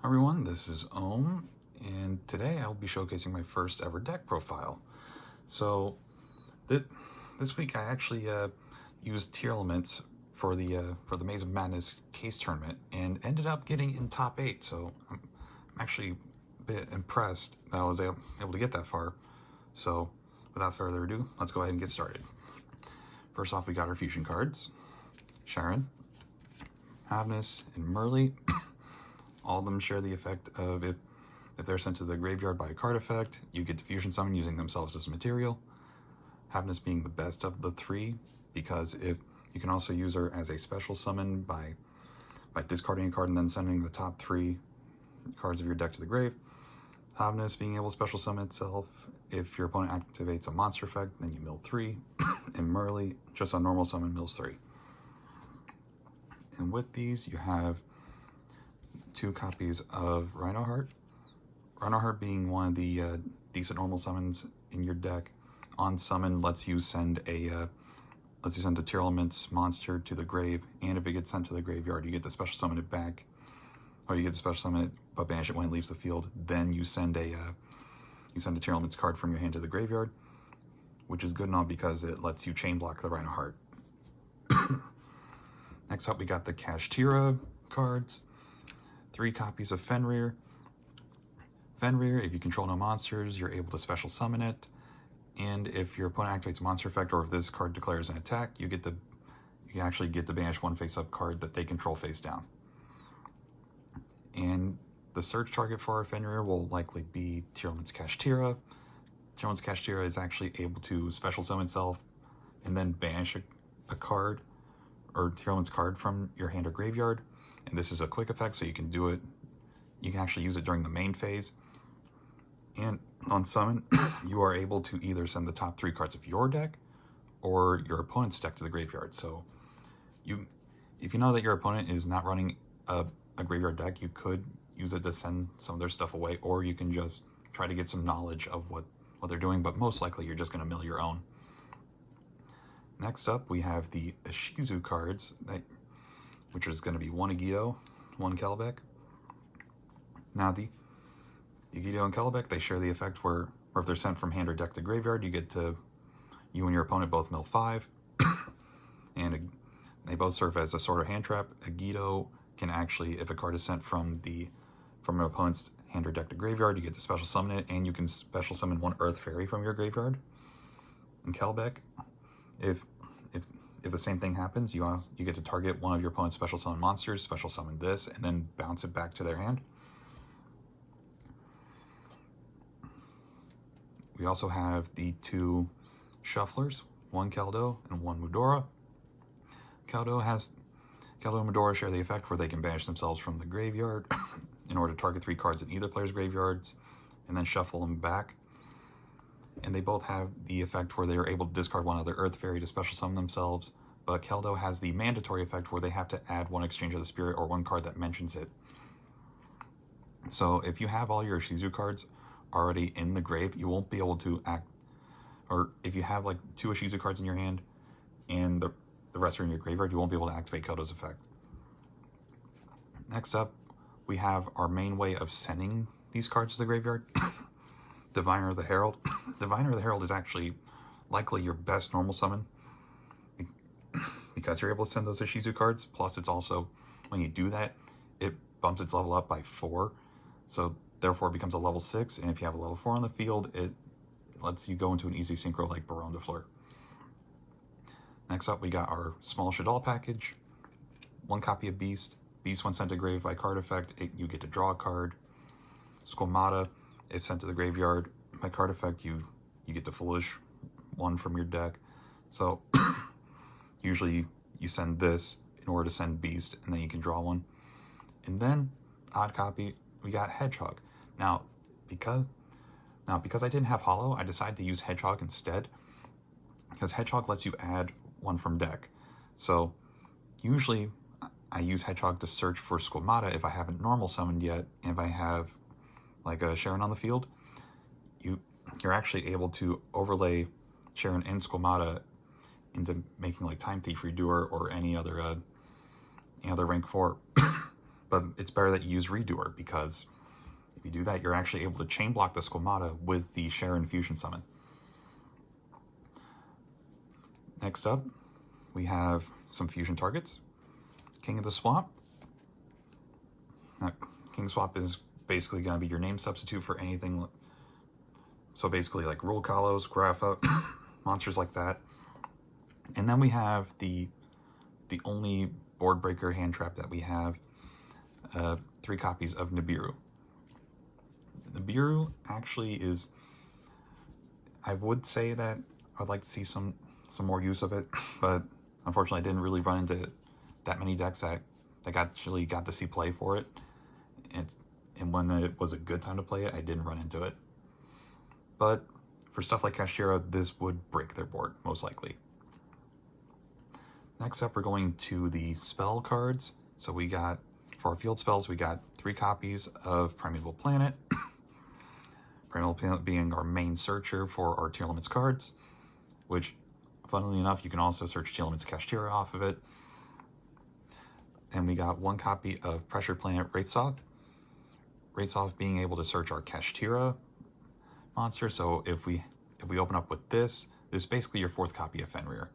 Everyone, this is Ohm, and today I'll be showcasing my first ever deck profile. So, this week I actually used Tearlaments for the Maze of Madness case tournament and ended up getting in top 8. So I'm actually a bit impressed that I was able to get that far. So without further ado, let's go ahead and get started. First off, we got our fusion cards: Sharon, Havness, and Merly. All of them share the effect of if they're sent to the graveyard by a card effect, you get to fusion summon using themselves as material. Havness being the best of the three, because if you can also use her as a special summon by discarding a card and then sending the top 3 cards of your deck to the grave. Havness being able to special summon itself if your opponent activates a monster effect, then you mill 3. And Merly, just on normal summon, mills 3. And with these, you have 2 copies of Rhinoheart. Rhinoheart being one of the decent normal summons in your deck. On summon, lets you send a Tearlaments monster to the grave, and if it gets sent to the graveyard, you get to special summon it back, or you get to special summon it but banish it when it leaves the field. Then you send a Tearlaments card from your hand to the graveyard, which is good enough because it lets you chain block the Rhinoheart. Next up, we got the Kashtira cards. 3 copies of Fenrir. Fenrir, if you control no monsters, you're able to special summon it. And if your opponent activates a monster effect, or if this card declares an attack, you can actually get to banish one face-up card that they control face down. And the search target for our Fenrir will likely be Tearlaments Kashtira. Tearlaments Kashtira is actually able to special summon itself and then banish a card, or Tearlaments card, from your hand or graveyard. And this is a quick effect, so you can do it. You can actually use it during the main phase. And on summon, you are able to either send the top 3 cards of your deck or your opponent's deck to the graveyard. So if you know that your opponent is not running a graveyard deck, you could use it to send some of their stuff away, or you can just try to get some knowledge of what they're doing, but most likely you're just going to mill your own. Next up, we have the Ishizu cards, which is going to be 1 Agido, 1 Kelbeck. Now, the Agido and Kelbeck, they share the effect where if they're sent from hand or deck to graveyard, you and your opponent both mill 5. And they both serve as a sort of hand trap. Agido can actually, if a card is sent from an opponent's hand or deck to graveyard, you get to special summon it, and you can special summon 1 Earth Fairy from your graveyard. And Kelbeck, if the same thing happens, you get to target one of your opponent's special summon monsters, special summon this, and then bounce it back to their hand. We also have the 2 Shufflers, 1 Keldo and 1 Mudora. Keldo and Mudora share the effect where they can banish themselves from the graveyard in order to target 3 cards in either player's graveyards, and then shuffle them back. And they both have the effect where they are able to discard 1 other Earth Fairy to special summon themselves, but Keldo has the mandatory effect where they have to add 1 Exchange of the Spirit or 1 card that mentions it. So if you have all your Ishizu cards already in the grave, you won't be able to act, or if you have like 2 Ishizu cards in your hand and the rest are in your graveyard, you won't be able to activate Keldo's effect. Next up, we have our main way of sending these cards to the graveyard. Diviner the Herald. Diviner the Herald is actually likely your best normal summon because you're able to send those Ishizu cards. Plus, it's also, when you do that, it bumps its level up by 4. So therefore, it becomes a level 6. And if you have a level 4 on the field, it lets you go into an easy synchro like Baronne de Fleur. Next up, we got our small Shadal package. 1 copy of Beast. Beast, when sent to grave by card effect, you get to draw a card. Squamata, if sent to the graveyard by card effect, you get to Foolish 1 from your deck. So usually you send this in order to send Beast, and then you can draw 1. And then, odd copy, we got Hedgehog. Now because I didn't have Hollow, I decided to use Hedgehog instead, because Hedgehog lets you add 1 from deck. So usually I use Hedgehog to search for Squamata if I haven't normal summoned yet, and if I have like a Sharon on the field, you're actually able to overlay Sharon and Squamata into making like Time Thief Redoer or any other rank 4. But it's better that you use Redoer, because if you do that, you're actually able to chain block the Squamata with the Sharon Fusion Summon. Next up, we have some fusion targets. King of the Swamp. Now, King Swap is basically going to be your name substitute for anything. So basically like Rule Kalos, Grapha, monsters like that. And then we have the only board breaker hand trap that we have, 3 copies of Nibiru. Nibiru actually is, I would say that I'd like to see some more use of it, but unfortunately I didn't really run into that many decks that actually got to see play for it. And when it was a good time to play it, I didn't run into it. But for stuff like Kashtira, this would break their board, most likely. Next up, we're going to the spell cards. So we got, for our field spells, we got 3 copies of Primeval Planet. Primeval Planet being our main searcher for our Tearlaments cards, which, funnily enough, you can also search Tearlaments Kashtira off of it. And we got 1 copy of Pressure Planet Wraitsoth. Wraitsoth being able to search our Kashtira monster. So if we open up with this is basically your 4th copy of Fenrir.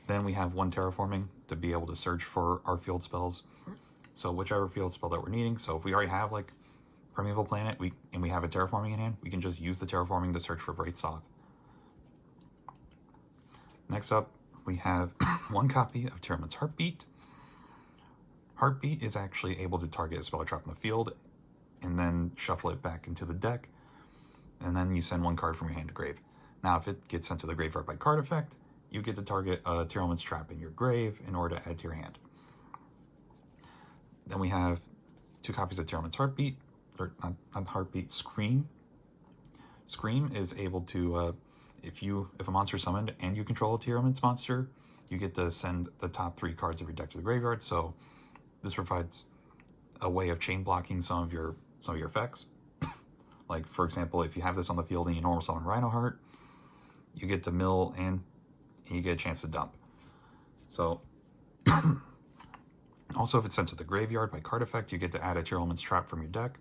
Then we have 1 Terraforming to be able to search for our field spells. So whichever field spell that we're needing. So if we already have like Primeval Planet and we have a Terraforming in hand, we can just use the Terraforming to search for Wraitsoth. Next up, we have 1 copy of Tearlaments Heartbeat. Heartbeat is actually able to target a spell or trap in the field and then shuffle it back into the deck. And then you send 1 card from your hand to grave. Now, if it gets sent to the graveyard by card effect, you get to target a Tearlaments trap in your grave in order to add to your hand. Then we have 2 copies of Tearlaments Heartbeat, or not Heartbeat, Scream. Scream is able to, if a monster is summoned and you control a Tearlaments monster, you get to send the top 3 cards of your deck to the graveyard. So this provides a way of chain blocking some of your effects. Like, for example, if you have this on the field and you normal summon Rhinoheart, you get to mill and you get a chance to dump. So, also if it's sent to the graveyard by card effect, you get to add a Tearlaments trap from your deck.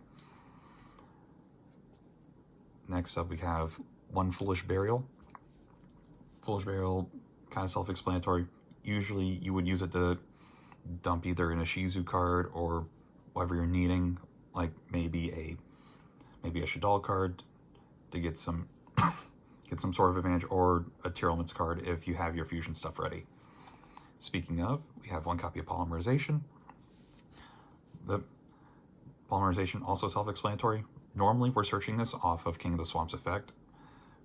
Next up, we have 1 Foolish Burial. Foolish Burial, kind of self-explanatory. Usually you would use it to dump either an Ishizu card or whatever you're needing, like maybe a Shadal card to get some sort of advantage, or a Tearlaments card if you have your fusion stuff ready. Speaking of, we have 1 copy of Polymerization. The Polymerization, also self-explanatory. Normally we're searching this off of King of the Swamp's effect,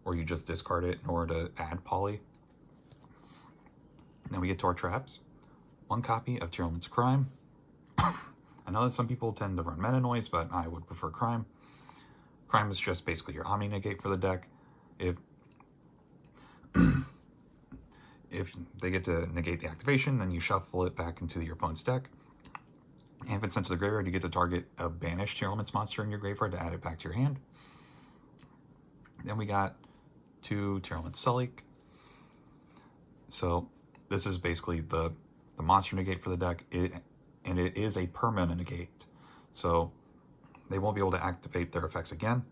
where you just discard it in order to add poly. Then we get to our traps. 1 copy of Tearlaments Crime. I know that some people tend to run Meta Noise, but I would prefer Crime. Crime is just basically your Omni Negate for the deck. If they get to negate the activation, then you shuffle it back into your opponent's deck. And if it's sent to the graveyard, you get to target a banished Tearlaments monster in your graveyard to add it back to your hand. Then we got 2 Tearlaments Sullik. So this is basically the monster negate for the deck, and it is a permanent negate. So they won't be able to activate their effects again.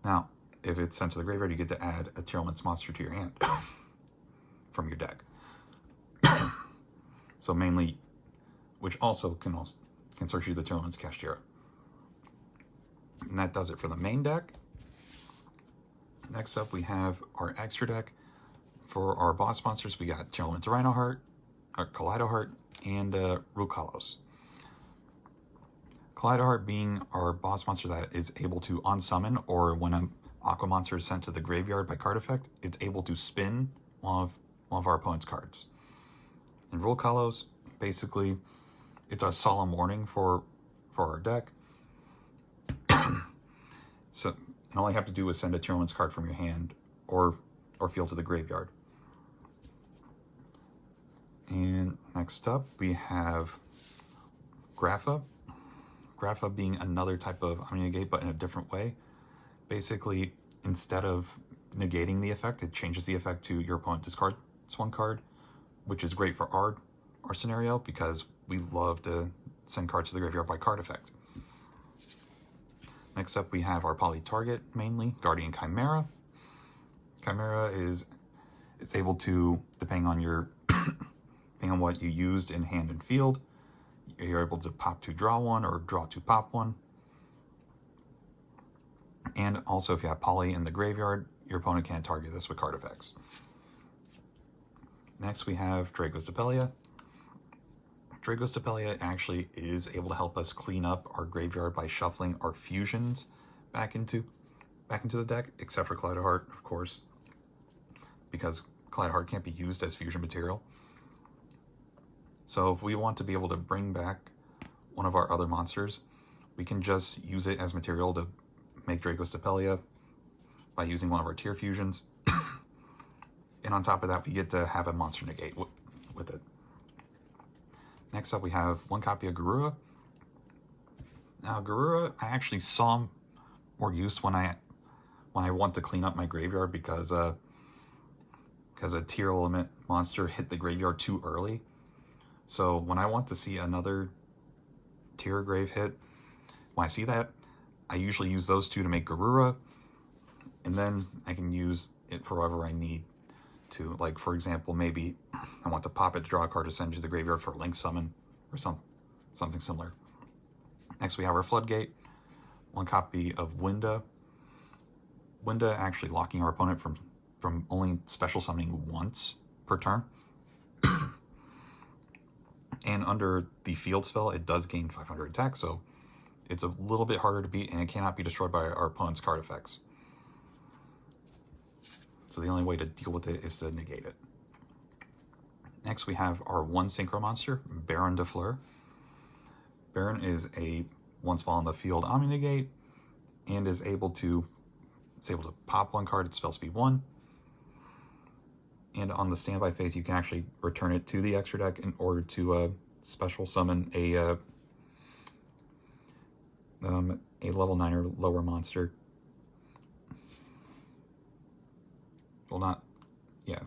Now, if it's sent to the graveyard, you get to add a Tearlaments monster to your hand from your deck. So mainly, which also can search you the Tearlaments Kashtira. And that does it for the main deck. Next up, we have our extra deck. For our boss monsters, we got Tearlaments Rhinoheart, or Kaleidoheart, and Rukalos. Kaleidoheart being our boss monster that is able to unsummon, or when an Aqua monster is sent to the graveyard by card effect, it's able to spin one of our opponent's cards. And Rukalos, basically, it's a solemn warning for our deck. So, and all you have to do is send a Tearlaments card from your hand or field to the graveyard. And next up, we have Grapha. Grapha being another type of Omni Negate, but in a different way. Basically, instead of negating the effect, it changes the effect to your opponent discards 1 card, which is great for our scenario, because we love to send cards to the graveyard by card effect. Next up, we have our poly target, mainly Guardian Chimera. Chimera is able to, depending on your depending on what you used in hand and field, you're able to pop 2, draw 1, or draw 2, pop 1. And also, if you have poly in the graveyard, your opponent can't target this with card effects. Next, we have Draco's Depelia. Draco's Depelia actually is able to help us clean up our graveyard by shuffling our fusions back into the deck, except for Clouded Heart, of course, because Clouded Heart can't be used as fusion material. So if we want to be able to bring back one of our other monsters, we can just use it as material to make Draco's Depelia by using one of our tier fusions. And on top of that, we get to have a monster negate with it. Next up, we have 1 copy of Garura. Now, Garura, I actually saw more use when I want to clean up my graveyard because a Tearlaments monster hit the graveyard too early. So when I want to see another tier grave hit, when I see that, I usually use those 2 to make Garura, and then I can use it for whatever I need to. Like, for example, maybe I want to pop it to draw a card to send to the graveyard for a Link Summon or something similar. Next, we have our Floodgate, 1 copy of Winda. Winda actually locking our opponent from only special summoning once per turn. And under the field spell, it does gain 500 attack, so it's a little bit harder to beat, and it cannot be destroyed by our opponent's card effects. So the only way to deal with it is to negate it. Next, we have our 1 synchro monster, Baron de Fleur. Baron is a 1 spell on the field omni-negate, and is able to pop 1 card at spell speed 1. And on the standby phase, you can actually return it to the extra deck in order to special summon a level 9 or lower monster. Well, not, yeah.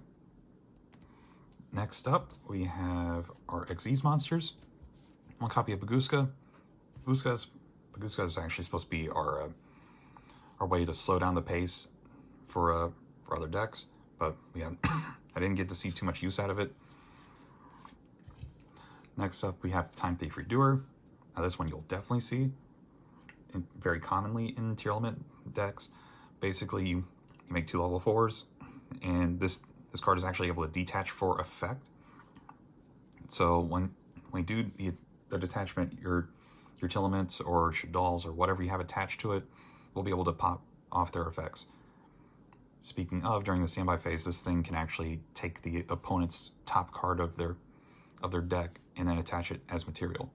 Next up, we have our Xyz monsters. 1 copy of Baguska. Baguska is actually supposed to be our way to slow down the pace for other decks, but I didn't get to see too much use out of it. Next up, we have Time Thief Redoer. Now, this one you'll definitely see very commonly in Tearlaments decks. Basically, you make 2 level 4s, and this card is actually able to detach for effect. So when you do the detachment, your Tearlaments or Shaddolls or whatever you have attached to it will be able to pop off their effects. Speaking of, during the standby phase, this thing can actually take the opponent's top card of their deck and then attach it as material.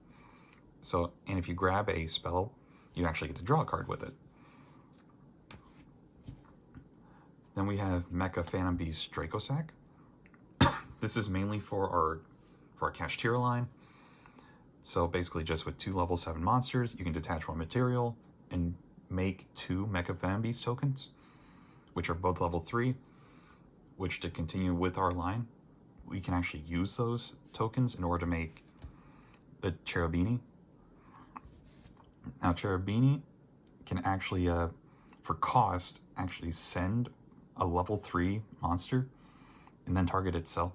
So, and if you grab a spell, you actually get to draw a card with it. Then we have Mecha Phantom Beast Dracosac. This is mainly for our Kashtira line. So basically, just with 2 level 7 monsters, you can detach 1 material and make 2 Mecha Phantom Beast tokens, which are both level 3, which, to continue with our line, we can actually use those tokens in order to make the Cherubini. Now, Cherubini can actually, for cost, actually send a level 3 monster and then target itself.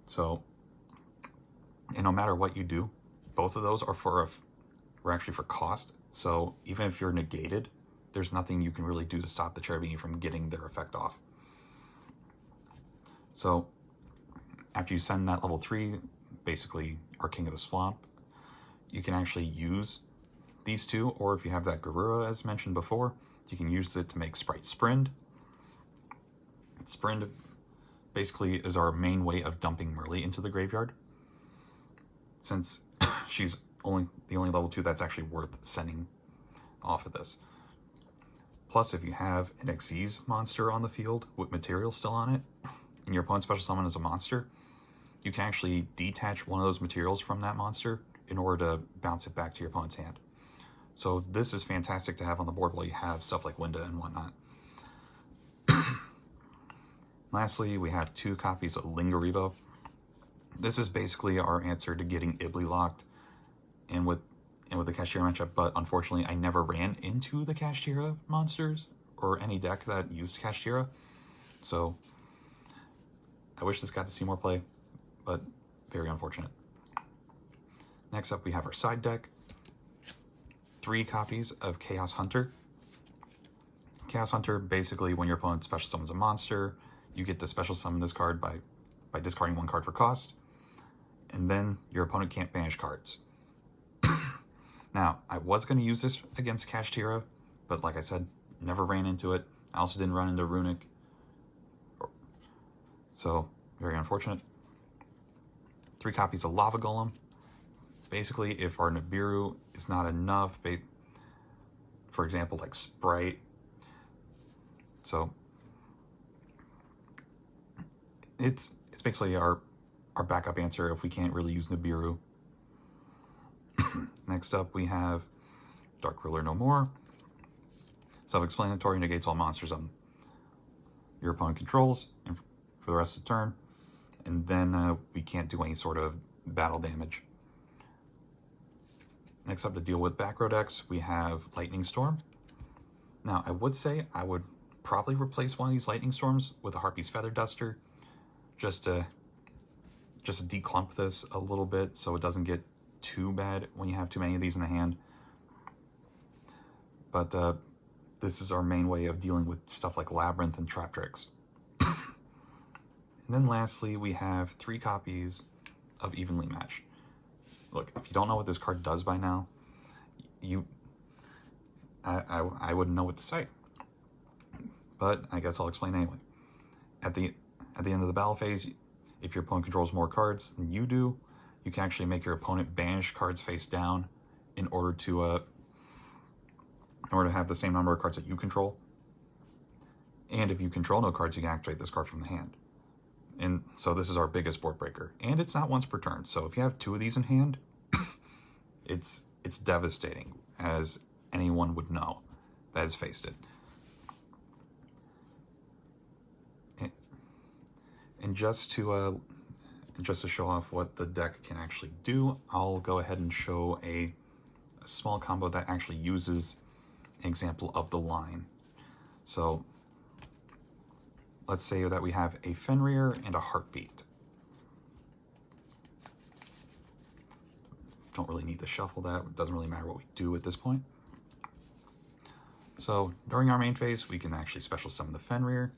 So, and no matter what you do, both of those are actually for cost. So even if you're negated, there's nothing you can really do to stop the Cherubini from getting their effect off. So after you send that level 3, basically our King of the Swamp, you can actually use these 2, or if you have that Garura as mentioned before, you can use it to make Sprite Sprind. Sprind basically is our main way of dumping Merly into the graveyard, since she's the only level 2 that's actually worth sending off of this. Plus, if you have an Xyz monster on the field with material still on it, and your opponent's special summon is a monster, you can actually detach one of those materials from that monster in order to bounce it back to your opponent's hand. So this is fantastic to have on the board while you have stuff like Winda and whatnot. Lastly, we have 2 copies of Lingaribo. This is basically our answer to getting Ibly locked and with the Kashtira matchup, but unfortunately I never ran into the Kashtira monsters or any deck that used Kashtira. So I wish this got to see more play, but very unfortunate. Next up we have our side deck. 3 copies of Chaos Hunter. Chaos Hunter, basically when your opponent special summons a monster, you get to special summon this card by discarding 1 card for cost, and then your opponent can't banish cards. Now, I was going to use this against Kashtira, but like I said, never ran into it. I also didn't run into Runic, so very unfortunate. 3 copies of Lava Golem. Basically, if our Nibiru is not enough, for example, like Sprite, so it's basically our backup answer if we can't really use Nibiru. Next up, we have Dark Ruler No More. Self-explanatory, negates all monsters on your opponent controls and for the rest of the turn. And then we can't do any sort of battle damage. Next up, to deal with back row decks, we have Lightning Storm. Now, I would say I would probably replace one of these Lightning Storms with a Harpy's Feather Duster, just to declump this a little bit so it doesn't get too bad when you have too many of these in the hand. But this is our main way of dealing with stuff like Labyrinth and Trap Tricks. And then lastly, we have 3 copies of Evenly Matched. Look, if you don't know what this card does by now, I wouldn't know what to say. But I guess I'll explain anyway. At the end of the battle phase, if your opponent controls more cards than you do, you can actually make your opponent banish cards face down in order to have the same number of cards that you control. And if you control no cards, you can activate this card from the hand. And so this is our biggest board breaker. And it's not once per turn. So if you have 2 of these in hand, it's devastating, as anyone would know that has faced it. And just to show off what the deck can actually do, I'll go ahead and show a small combo that actually uses an example of the line. So let's say that we have a Fenrir and a Heartbeat. Don't really need to shuffle that. It doesn't really matter what we do at this point. So during our main phase, we can actually special summon the Fenrir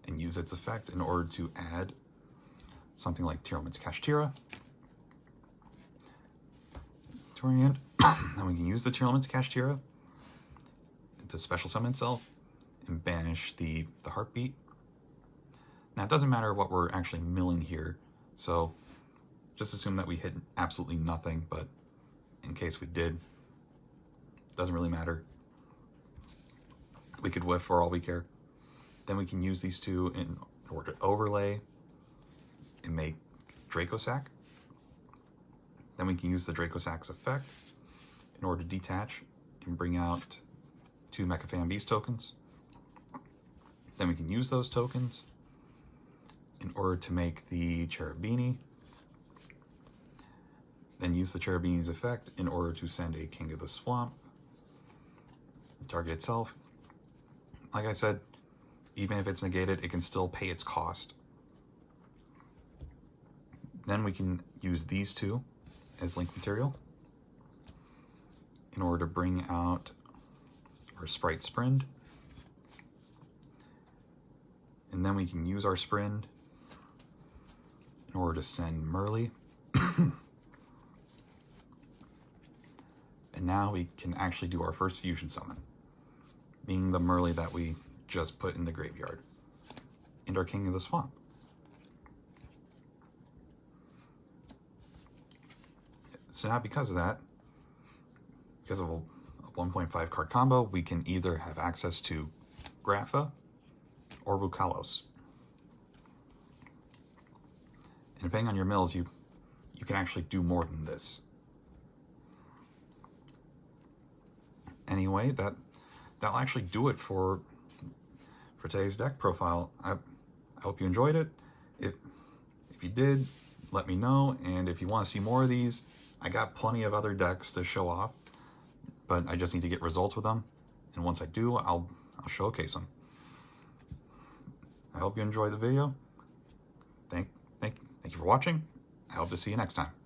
and use its effect in order to add something like Tearlaments Kashtira to our hand. Then we can use the Tearlaments Kashtira to special summon itself and banish the Heartbeat. Now, it doesn't matter what we're actually milling here, so just assume that we hit absolutely nothing, but in case we did, doesn't really matter. We could whiff for all we care. Then we can use these 2 in order to overlay and make Dracosack. Then we can use the Dracosack's effect in order to detach and bring out 2 Mecha Fan Beast tokens. Then we can use those tokens in order to make the Cherubini. Then use the Cherubini's effect in order to send a King of the Swamp. Target itself. Like I said, even if it's negated, it can still pay its cost. Then we can use these 2 as link material in order to bring out our Sprite Sprind. And then we can use our Sprind in order to send Merly. And now we can actually do our first fusion summon, being the Merly that we just put in the graveyard, and our King of the Swamp. So now because of that, because of a 1.5 card combo, we can either have access to Grapha or Vukalos. And depending on your mills, you can actually do more than this. Anyway, that'll actually do it for today's deck profile. I hope you enjoyed it. If you did, let me know. And if you want to see more of these, I got plenty of other decks to show off, but I just need to get results with them. And once I do, I'll showcase them. I hope you enjoyed the video. Thank you for watching. I hope to see you next time.